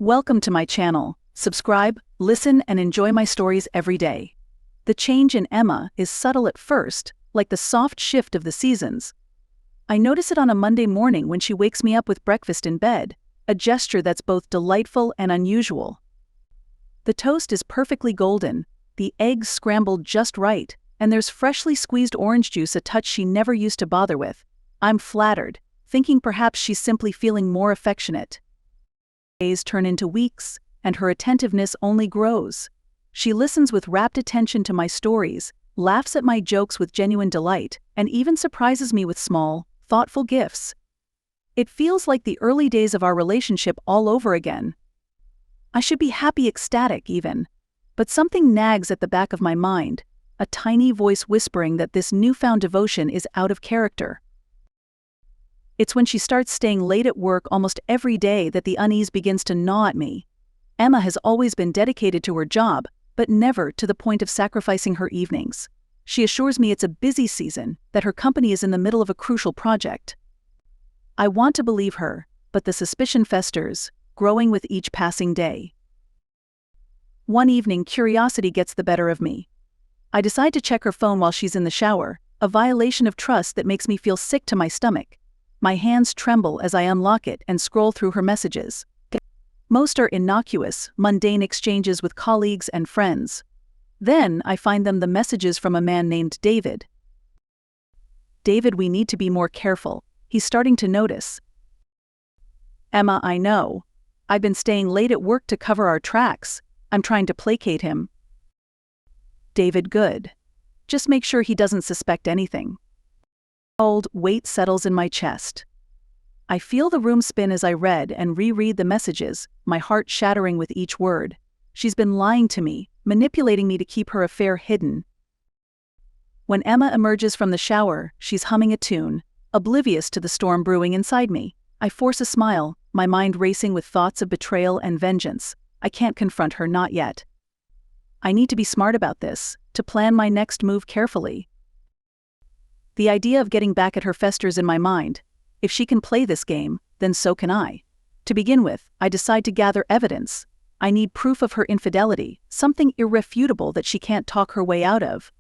Welcome to my channel. Subscribe, listen, and enjoy my stories every day. The change in Emma is subtle at first, like the soft shift of the seasons. I notice it on a Monday morning when she wakes me up with breakfast in bed, a gesture that's both delightful and unusual. The toast is perfectly golden, the eggs scrambled just right, and there's freshly squeezed orange juice, a touch she never used to bother with. I'm flattered, thinking perhaps she's simply feeling more affectionate. Days turn into weeks, and her attentiveness only grows. She listens with rapt attention to my stories, laughs at my jokes with genuine delight, and even surprises me with small, thoughtful gifts. It feels like the early days of our relationship all over again. I should be happy, ecstatic even, but something nags at the back of my mind, a tiny voice whispering that this newfound devotion is out of character. It's when she starts staying late at work almost every day that the unease begins to gnaw at me. Emma has always been dedicated to her job, but never to the point of sacrificing her evenings. She assures me it's a busy season, that her company is in the middle of a crucial project. I want to believe her, but the suspicion festers, growing with each passing day. One evening, curiosity gets the better of me. I decide to check her phone while she's in the shower, a violation of trust that makes me feel sick to my stomach. My hands tremble as I unlock it and scroll through her messages. Most are innocuous, mundane exchanges with colleagues and friends. Then I find them the messages from a man named David. David, we need to be more careful. He's starting to notice. Emma, I know. I've been staying late at work to cover our tracks. I'm trying to placate him. David, good. Just make sure he doesn't suspect anything. Cold weight settles in my chest. I feel the room spin as I read and reread the messages, my heart shattering with each word. She's been lying to me, manipulating me to keep her affair hidden. When Emma emerges from the shower, she's humming a tune, oblivious to the storm brewing inside me. I force a smile, my mind racing with thoughts of betrayal and vengeance. I can't confront her, not yet. I need to be smart about this, to plan my next move carefully. The idea of getting back at her festers in my mind. If she can play this game, then so can I. To begin with, I decide to gather evidence. I need proof of her infidelity, something irrefutable that she can't talk her way out of.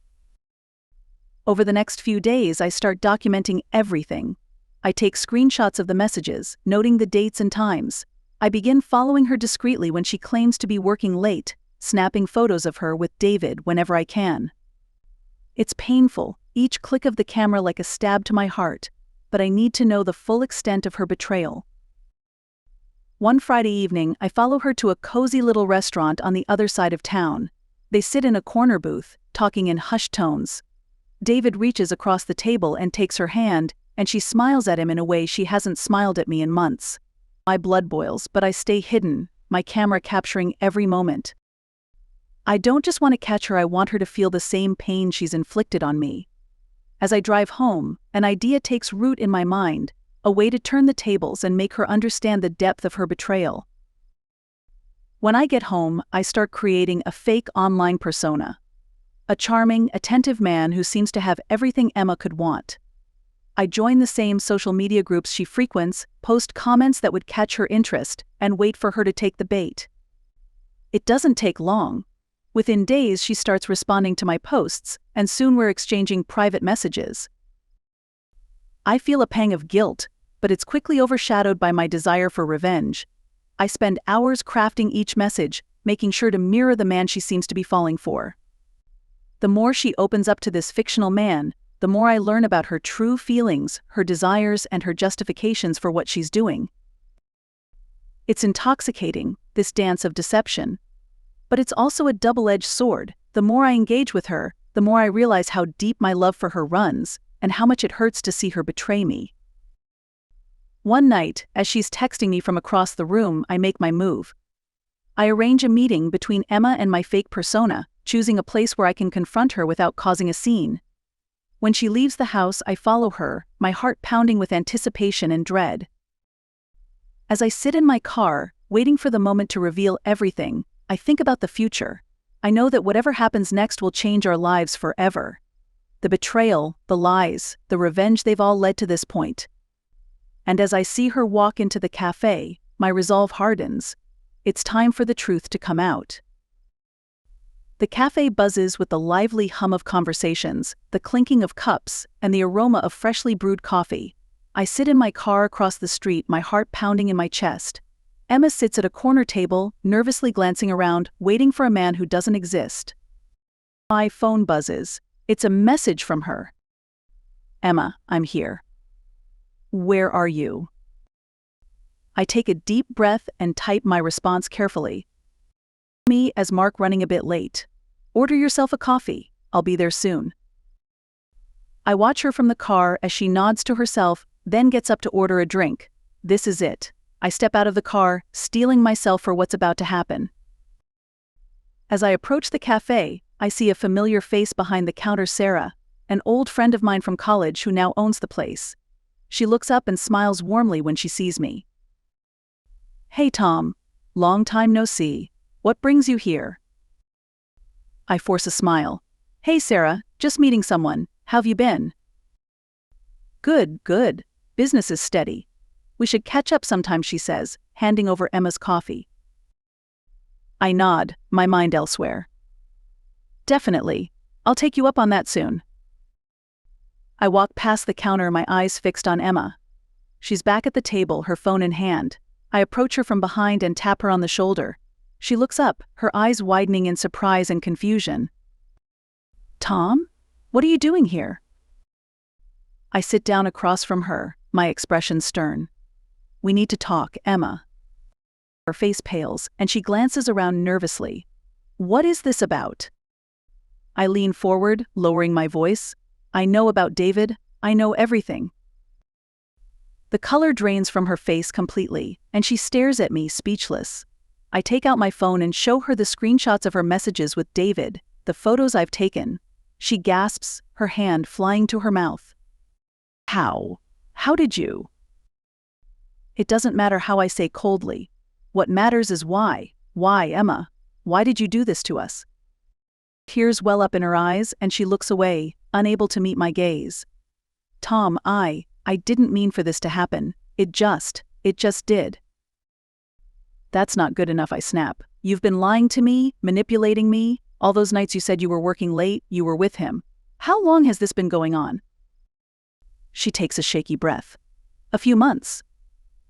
Over the next few days, I start documenting everything. I take screenshots of the messages, noting the dates and times. I begin following her discreetly when she claims to be working late, snapping photos of her with David whenever I can. It's painful, each click of the camera like a stab to my heart, but I need to know the full extent of her betrayal. One Friday evening, I follow her to a cozy little restaurant on the other side of town. They sit in a corner booth, talking in hushed tones. David reaches across the table and takes her hand, and she smiles at him in a way she hasn't smiled at me in months. My blood boils, but I stay hidden, my camera capturing every moment. I don't just want to catch her, I want her to feel the same pain she's inflicted on me. As I drive home, an idea takes root in my mind, a way to turn the tables and make her understand the depth of her betrayal. When I get home, I start creating a fake online persona. A charming, attentive man who seems to have everything Emma could want. I join the same social media groups she frequents, post comments that would catch her interest, and wait for her to take the bait. It doesn't take long. Within days, she starts responding to my posts, and soon we're exchanging private messages. I feel a pang of guilt, but it's quickly overshadowed by my desire for revenge. I spend hours crafting each message, making sure to mirror the man she seems to be falling for. The more she opens up to this fictional man, the more I learn about her true feelings, her desires, and her justifications for what she's doing. It's intoxicating, this dance of deception. But it's also a double-edged sword. The more I engage with her, the more I realize how deep my love for her runs, and how much it hurts to see her betray me. One night, as she's texting me from across the room, I make my move. I arrange a meeting between Emma and my fake persona, choosing a place where I can confront her without causing a scene. When she leaves the house, I follow her, my heart pounding with anticipation and dread. As I sit in my car, waiting for the moment to reveal everything, I think about the future. I know that whatever happens next will change our lives forever. The betrayal, the lies, the revenge, they've all led to this point. And as I see her walk into the cafe, my resolve hardens. It's time for the truth to come out. The cafe buzzes with the lively hum of conversations, the clinking of cups, and the aroma of freshly brewed coffee. I sit in my car across the street, my heart pounding in my chest. Emma sits at a corner table, nervously glancing around, waiting for a man who doesn't exist. My phone buzzes. It's a message from her. Emma, I'm here. Where are you? I take a deep breath and type my response carefully. Me as Mark running a bit late. Order yourself a coffee. I'll be there soon. I watch her from the car as she nods to herself, then gets up to order a drink. This is it. I step out of the car, steeling myself for what's about to happen. As I approach the cafe, I see a familiar face behind the counter, Sarah, an old friend of mine from college who now owns the place. She looks up and smiles warmly when she sees me. Hey Tom, long time no see. What brings you here? I force a smile. Hey Sarah, just meeting someone. How've you been? Good, good. Business is steady. We should catch up sometime, she says, handing over Emma's coffee. I nod, my mind elsewhere. Definitely. I'll take you up on that soon. I walk past the counter, my eyes fixed on Emma. She's back at the table, her phone in hand. I approach her from behind and tap her on the shoulder. She looks up, her eyes widening in surprise and confusion. Tom? What are you doing here? I sit down across from her, my expression stern. We need to talk, Emma. Her face pales, and she glances around nervously. What is this about? I lean forward, lowering my voice. I know about David. I know everything. The color drains from her face completely, and she stares at me, speechless. I take out my phone and show her the screenshots of her messages with David, the photos I've taken. She gasps, her hand flying to her mouth. How? How did you? It doesn't matter how I say coldly. What matters is why. Why, Emma? Why did you do this to us? Tears well up in her eyes, and she looks away, unable to meet my gaze. Tom, I didn't mean for this to happen. It just did. That's not good enough, I snap. You've been lying to me, manipulating me. All those nights you said you were working late, you were with him. How long has this been going on? She takes a shaky breath. A few months.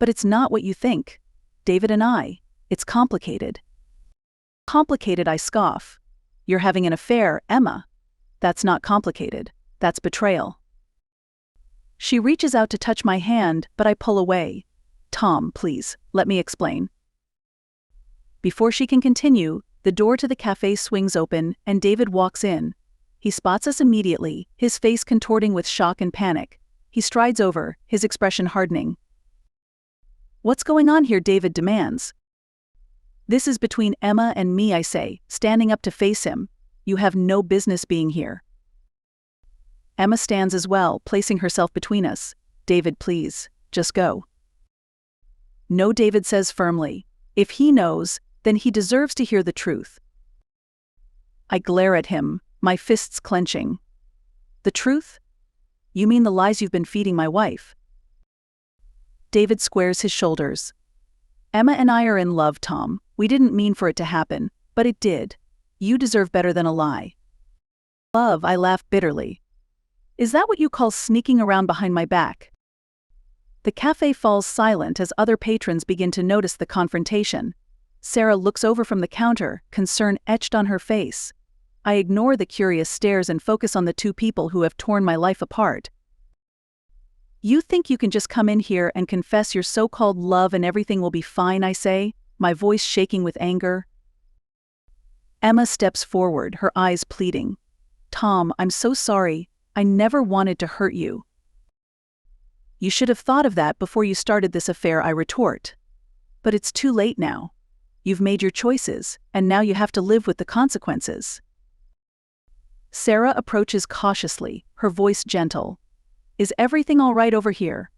But it's not what you think. David and I, it's complicated. Complicated, I scoff. You're having an affair, Emma. That's not complicated. That's betrayal. She reaches out to touch my hand, but I pull away. Tom, please, let me explain. Before she can continue, the door to the cafe swings open and David walks in. He spots us immediately, his face contorting with shock and panic. He strides over, his expression hardening. What's going on here? David demands. This is between Emma and me, I say, standing up to face him. You have no business being here. Emma stands as well, placing herself between us. David, please, just go. No, David says firmly. If he knows, then he deserves to hear the truth. I glare at him, my fists clenching. The truth? You mean the lies you've been feeding my wife? David squares his shoulders. Emma and I are in love, Tom. We didn't mean for it to happen, but it did. You deserve better than a lie. Love, I laugh bitterly. Is that what you call sneaking around behind my back? The cafe falls silent as other patrons begin to notice the confrontation. Sarah looks over from the counter, concern etched on her face. I ignore the curious stares and focus on the two people who have torn my life apart. You think you can just come in here and confess your so-called love and everything will be fine, I say, my voice shaking with anger. Emma steps forward, her eyes pleading. Tom, I'm so sorry. I never wanted to hurt you. You should have thought of that before you started this affair, I retort. But it's too late now. You've made your choices, and now you have to live with the consequences. Sarah approaches cautiously, her voice gentle. Is everything all right over here?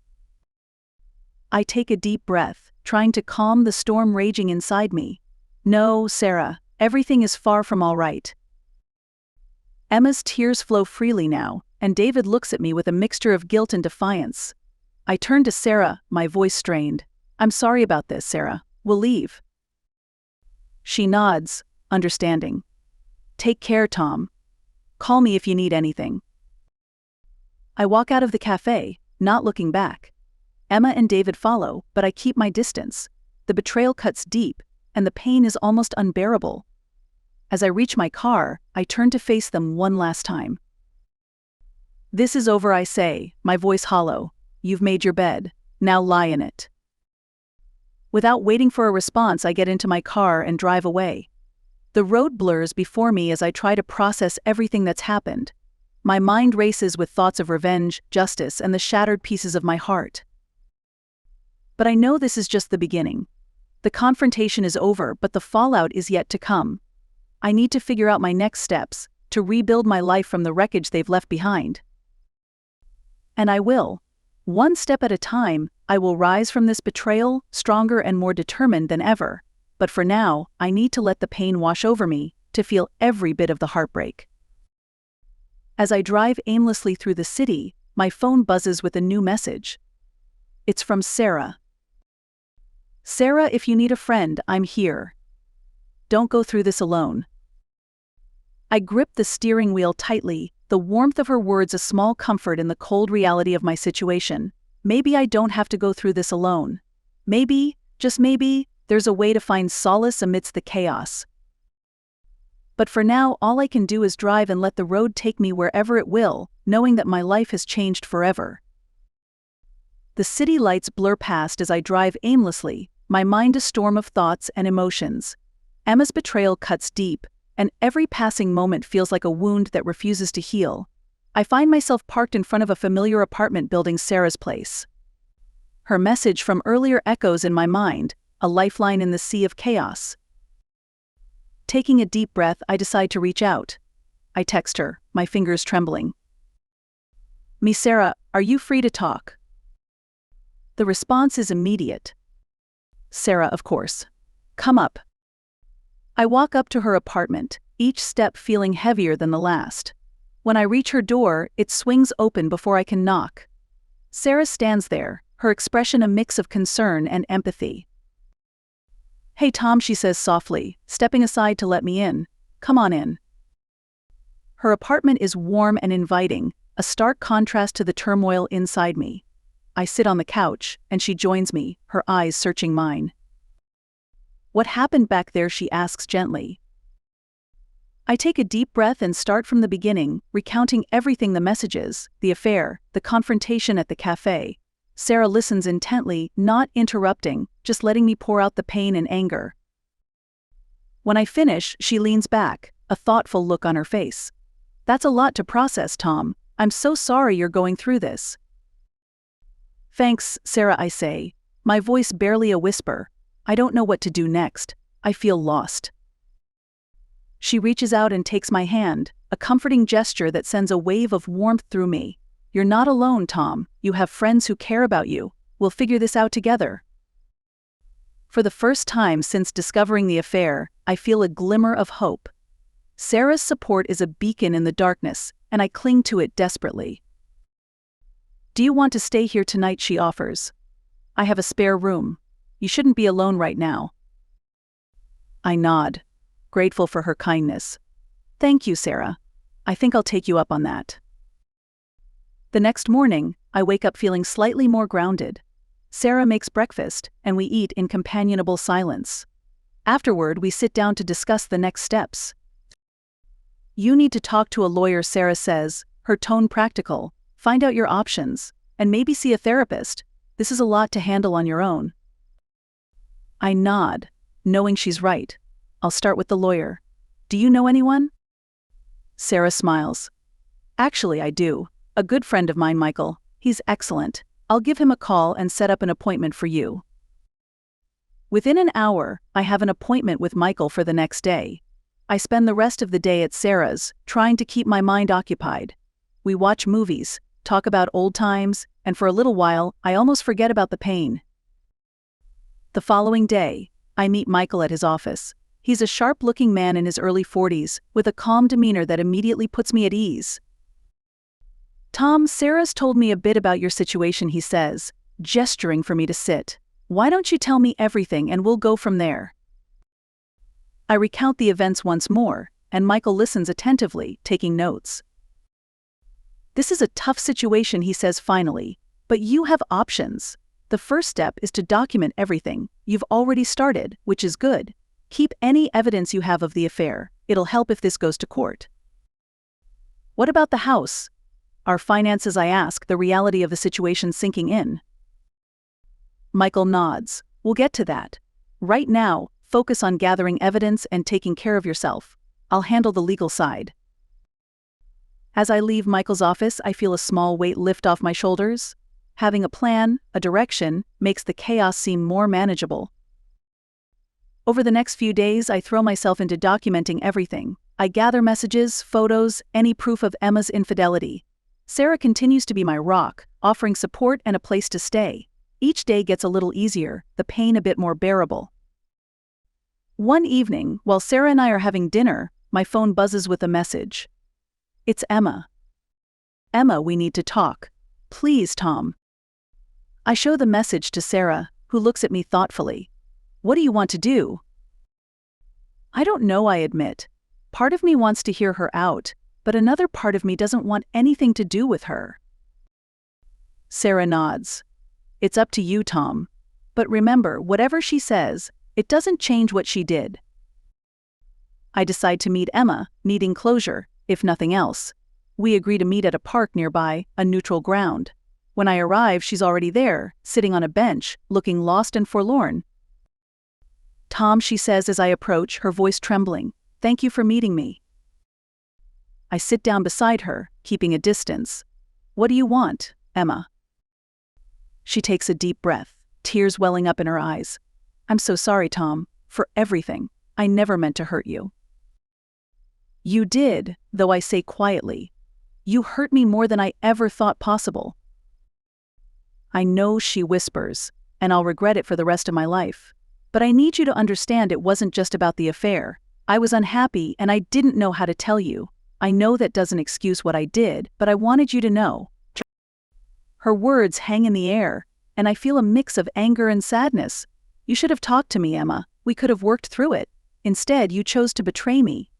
I take a deep breath, trying to calm the storm raging inside me. No, Sarah, everything is far from all right. Emma's tears flow freely now, and David looks at me with a mixture of guilt and defiance. I turn to Sarah, my voice strained. I'm sorry about this, Sarah. We'll leave. She nods, understanding. Take care, Tom. Call me if you need anything. I walk out of the cafe, not looking back. Emma and David follow, but I keep my distance. The betrayal cuts deep, and the pain is almost unbearable. As I reach my car, I turn to face them one last time. This is over, I say, my voice hollow. You've made your bed. Now lie in it. Without waiting for a response, I get into my car and drive away. The road blurs before me as I try to process everything that's happened. My mind races with thoughts of revenge, justice, and the shattered pieces of my heart. But I know this is just the beginning. The confrontation is over, but the fallout is yet to come. I need to figure out my next steps, to rebuild my life from the wreckage they've left behind. And I will. One step at a time, I will rise from this betrayal, stronger and more determined than ever. But for now, I need to let the pain wash over me, to feel every bit of the heartbreak. As I drive aimlessly through the city, my phone buzzes with a new message. It's from Sarah. Sarah, if you need a friend, I'm here. Don't go through this alone. I grip the steering wheel tightly, the warmth of her words a small comfort in the cold reality of my situation. Maybe I don't have to go through this alone. Maybe, just maybe, there's a way to find solace amidst the chaos. But for now, all I can do is drive and let the road take me wherever it will, knowing that my life has changed forever. The city lights blur past as I drive aimlessly, my mind a storm of thoughts and emotions. Emma's betrayal cuts deep, and every passing moment feels like a wound that refuses to heal. I find myself parked in front of a familiar apartment building, Sarah's place. Her message from earlier echoes in my mind, a lifeline in the sea of chaos. Taking a deep breath, I decide to reach out. I text her, my fingers trembling. "Me, Sarah, are you free to talk?" The response is immediate. "Sarah, of course. Come up." I walk up to her apartment, each step feeling heavier than the last. When I reach her door, it swings open before I can knock. Sarah stands there, her expression a mix of concern and empathy. "Hey Tom," she says softly, stepping aside to let me in. "Come on in." Her apartment is warm and inviting, a stark contrast to the turmoil inside me. I sit on the couch, and she joins me, her eyes searching mine. "What happened back there?" she asks gently. I take a deep breath and start from the beginning, recounting everything: the messages, the affair, the confrontation at the cafe. Sarah listens intently, not interrupting, just letting me pour out the pain and anger. When I finish, she leans back, a thoughtful look on her face. "That's a lot to process, Tom. I'm so sorry you're going through this." "Thanks, Sarah," I say, my voice barely a whisper. I don't know what to do next. I feel lost. She reaches out and takes my hand, a comforting gesture that sends a wave of warmth through me. "You're not alone, Tom. You have friends who care about you. We'll figure this out together." For the first time since discovering the affair, I feel a glimmer of hope. Sarah's support is a beacon in the darkness, and I cling to it desperately. "Do you want to stay here tonight?" she offers. "I have a spare room. You shouldn't be alone right now." I nod, grateful for her kindness. "Thank you, Sarah. I think I'll take you up on that." The next morning, I wake up feeling slightly more grounded. Sarah makes breakfast, and we eat in companionable silence. Afterward, we sit down to discuss the next steps. "You need to talk to a lawyer," Sarah says, her tone practical. "Find out your options, and maybe see a therapist. This is a lot to handle on your own." I nod, knowing she's right. I'll start with the lawyer. "Do you know anyone?" Sarah smiles. "Actually, I do. A good friend of mine, Michael. He's excellent. I'll give him a call and set up an appointment for you." Within an hour, I have an appointment with Michael for the next day. I spend the rest of the day at Sarah's, trying to keep my mind occupied. We watch movies, talk about old times, and for a little while, I almost forget about the pain. The following day, I meet Michael at his office. He's a sharp-looking man in his early 40s, with a calm demeanor that immediately puts me at ease. "Tom, Sarah's told me a bit about your situation," he says, gesturing for me to sit. "Why don't you tell me everything and we'll go from there?" I recount the events once more, and Michael listens attentively, taking notes. "This is a tough situation," he says finally, "but you have options. The first step is to document everything. You've already started, which is good. Keep any evidence you have of the affair. It'll help if this goes to court." "What about the house? Our finances?" I ask, the reality of the situation sinking in. Michael nods. "We'll get to that. Right now, focus on gathering evidence and taking care of yourself. I'll handle the legal side." As I leave Michael's office, I feel a small weight lift off my shoulders. Having a plan, a direction, makes the chaos seem more manageable. Over the next few days, I throw myself into documenting everything. I gather messages, photos, any proof of Emma's infidelity. Sarah continues to be my rock, offering support and a place to stay. Each day gets a little easier, the pain a bit more bearable. One evening, while Sarah and I are having dinner, my phone buzzes with a message. It's Emma. "Emma, we need to talk. Please, Tom." I show the message to Sarah, who looks at me thoughtfully. "What do you want to do?" "I don't know," I admit. Part of me wants to hear her out, but another part of me doesn't want anything to do with her. Sarah nods. "It's up to you, Tom. But remember, whatever she says, it doesn't change what she did." I decide to meet Emma, needing closure, if nothing else. We agree to meet at a park nearby, a neutral ground. When I arrive, she's already there, sitting on a bench, looking lost and forlorn. "Tom," she says as I approach, her voice trembling, "thank you for meeting me." I sit down beside her, keeping a distance. "What do you want, Emma?" She takes a deep breath, tears welling up in her eyes. "I'm so sorry, Tom, for everything. I never meant to hurt you." "You did," though I say quietly. "You hurt me more than I ever thought possible." "I know," she whispers, "and I'll regret it for the rest of my life. But I need you to understand it wasn't just about the affair. I was unhappy and I didn't know how to tell you. I know that doesn't excuse what I did, but I wanted you to know." Her words hang in the air, and I feel a mix of anger and sadness. "You should have talked to me, Emma. We could have worked through it. Instead, you chose to betray me."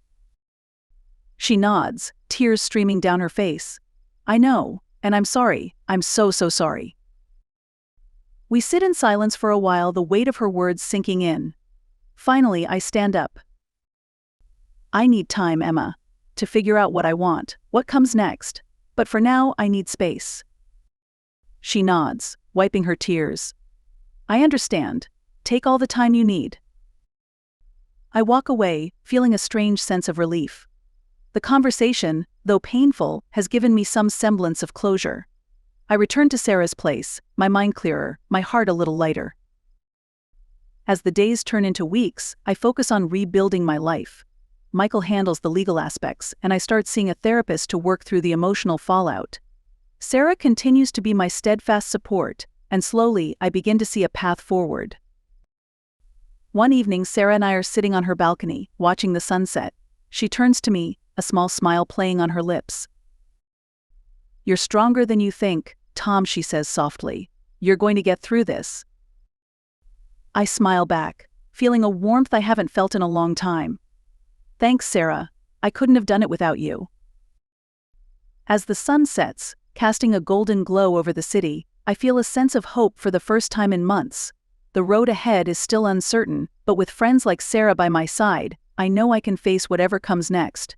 She nods, tears streaming down her face. "I know, and I'm sorry. I'm so sorry." We sit in silence for a while, the weight of her words sinking in. Finally, I stand up. "I need time, Emma, to figure out what I want, what comes next. But for now, I need space." She nods, wiping her tears. "I understand. Take all the time you need." I walk away, feeling a strange sense of relief. The conversation, though painful, has given me some semblance of closure. I return to Sarah's place, my mind clearer, my heart a little lighter. As the days turn into weeks, I focus on rebuilding my life. Michael handles the legal aspects, and I start seeing a therapist to work through the emotional fallout. Sarah continues to be my steadfast support, and slowly I begin to see a path forward. One evening, Sarah and I are sitting on her balcony, watching the sunset. She turns to me, a small smile playing on her lips. "You're stronger than you think, Tom," she says softly. "You're going to get through this." I smile back, feeling a warmth I haven't felt in a long time. "Thanks, Sarah. I couldn't have done it without you." As the sun sets, casting a golden glow over the city, I feel a sense of hope for the first time in months. The road ahead is still uncertain, but with friends like Sarah by my side, I know I can face whatever comes next.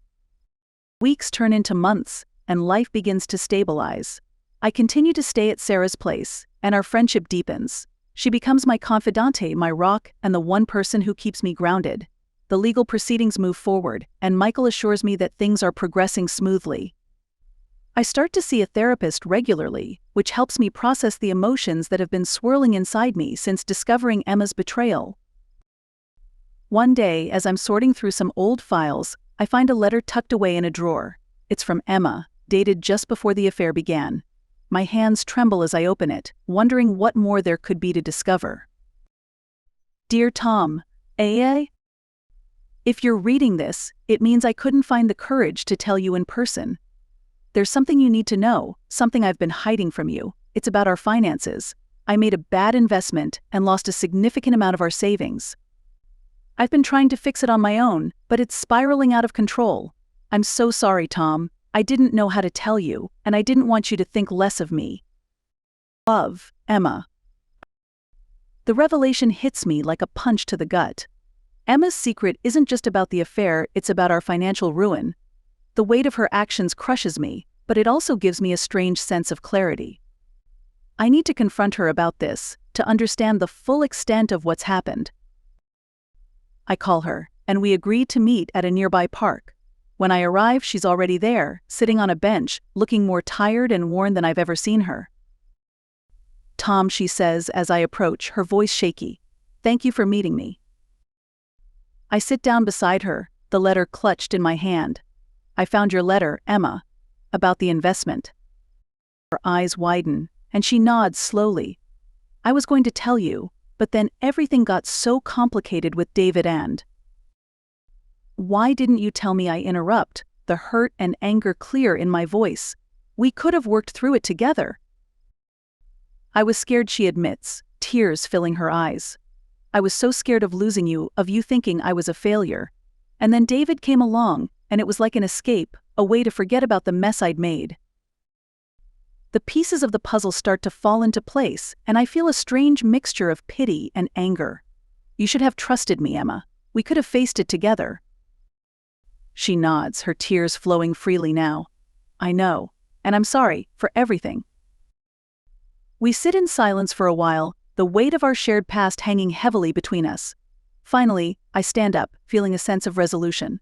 Weeks turn into months, and life begins to stabilize. I continue to stay at Sarah's place, and our friendship deepens. She becomes my confidante, my rock, and the one person who keeps me grounded. The legal proceedings move forward, and Michael assures me that things are progressing smoothly. I start to see a therapist regularly, which helps me process the emotions that have been swirling inside me since discovering Emma's betrayal. One day, as I'm sorting through some old files, I find a letter tucked away in a drawer. It's from Emma, dated just before the affair began. My hands tremble as I open it, wondering what more there could be to discover. "Dear Tom, if you're reading this, it means I couldn't find the courage to tell you in person. There's something you need to know, something I've been hiding from you. It's about our finances. I made a bad investment and lost a significant amount of our savings. I've been trying to fix it on my own, but it's spiraling out of control. I'm so sorry, Tom. I didn't know how to tell you, and I didn't want you to think less of me. Love, Emma. The revelation hits me like a punch to the gut. Emma's secret isn't just about the affair, it's about our financial ruin. The weight of her actions crushes me, but it also gives me a strange sense of clarity. I need to confront her about this, to understand the full extent of what's happened. I call her, and we agree to meet at a nearby park. When I arrive, she's already there, sitting on a bench, looking more tired and worn than I've ever seen her. Tom, she says as I approach, her voice shaky. Thank you for meeting me. I sit down beside her, the letter clutched in my hand. I found your letter, Emma, about the investment. Her eyes widen, and she nods slowly. I was going to tell you, but then everything got so complicated with David and... Why didn't you tell me? I interrupt, the hurt and anger clear in my voice. We could have worked through it together. I was scared, she admits, tears filling her eyes. I was so scared of losing you, of you thinking I was a failure. And then David came along, and it was like an escape, a way to forget about the mess I'd made. The pieces of the puzzle start to fall into place, and I feel a strange mixture of pity and anger. You should have trusted me, Emma. We could have faced it together. She nods, her tears flowing freely now. I know, and I'm sorry for everything. We sit in silence for a while, the weight of our shared past hanging heavily between us. Finally, I stand up, feeling a sense of resolution.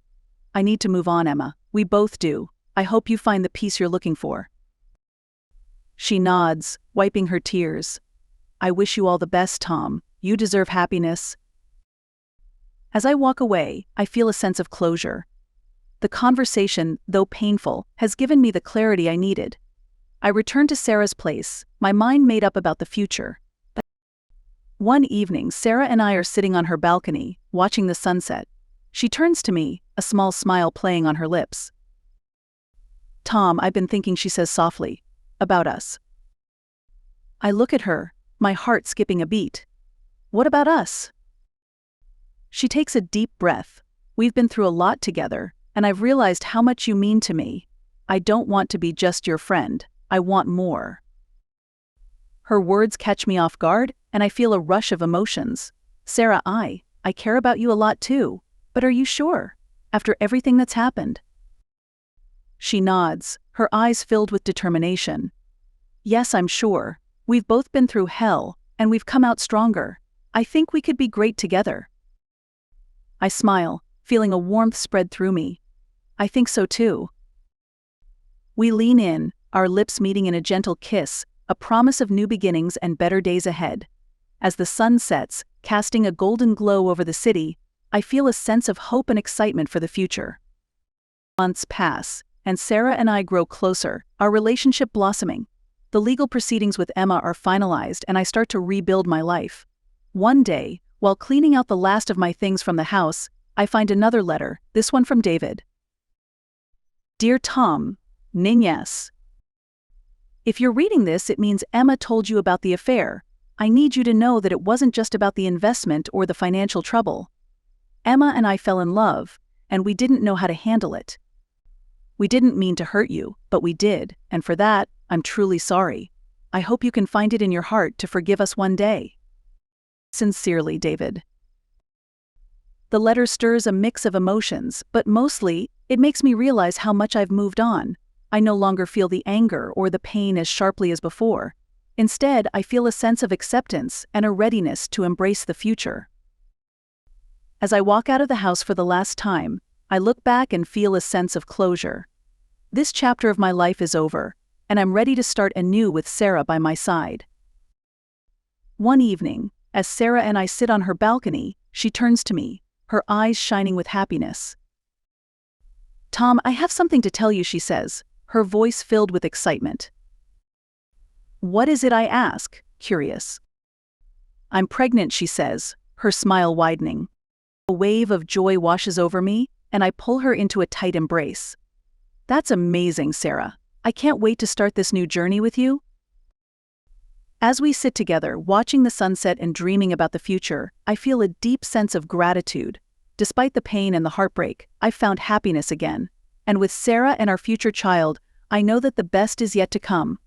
I need to move on, Emma. We both do. I hope you find the peace you're looking for. She nods, wiping her tears. I wish you all the best, Tom. You deserve happiness. As I walk away, I feel a sense of closure. The conversation, though painful, has given me the clarity I needed. I return to Sarah's place, my mind made up about the future. One evening, Sarah and I are sitting on her balcony, watching the sunset. She turns to me, a small smile playing on her lips. Tom, I've been thinking, she says softly, about us. I look at her, my heart skipping a beat. What about us? She takes a deep breath. We've been through a lot together, and I've realized how much you mean to me. I don't want to be just your friend. I want more. Her words catch me off guard, and I feel a rush of emotions. Sarah, I care about you a lot too, but are you sure? After everything that's happened? She nods, her eyes filled with determination. Yes, I'm sure. We've both been through hell, and we've come out stronger. I think we could be great together. I smile, feeling a warmth spread through me. I think so too. We lean in, our lips meeting in a gentle kiss, a promise of new beginnings and better days ahead. As the sun sets, casting a golden glow over the city, I feel a sense of hope and excitement for the future. Months pass, and Sarah and I grow closer, our relationship blossoming. The legal proceedings with Emma are finalized, and I start to rebuild my life. One day, while cleaning out the last of my things from the house, I find another letter, this one from David. Dear Tom, Niñez. If you're reading this, it means Emma told you about the affair. I need you to know that it wasn't just about the investment or the financial trouble. Emma and I fell in love, and we didn't know how to handle it. We didn't mean to hurt you, but we did, and for that, I'm truly sorry. I hope you can find it in your heart to forgive us one day. Sincerely, David. The letter stirs a mix of emotions, but mostly, it makes me realize how much I've moved on. I no longer feel the anger or the pain as sharply as before. Instead, I feel a sense of acceptance and a readiness to embrace the future. As I walk out of the house for the last time, I look back and feel a sense of closure. This chapter of my life is over, and I'm ready to start anew with Sarah by my side. One evening, as Sarah and I sit on her balcony, she turns to me, her eyes shining with happiness. Tom, I have something to tell you, she says, her voice filled with excitement. What is it? I ask, curious. I'm pregnant, she says, her smile widening. A wave of joy washes over me, and I pull her into a tight embrace. That's amazing, Sarah. I can't wait to start this new journey with you. As we sit together, watching the sunset and dreaming about the future, I feel a deep sense of gratitude. Despite the pain and the heartbreak, I found happiness again. And with Sarah and our future child, I know that the best is yet to come.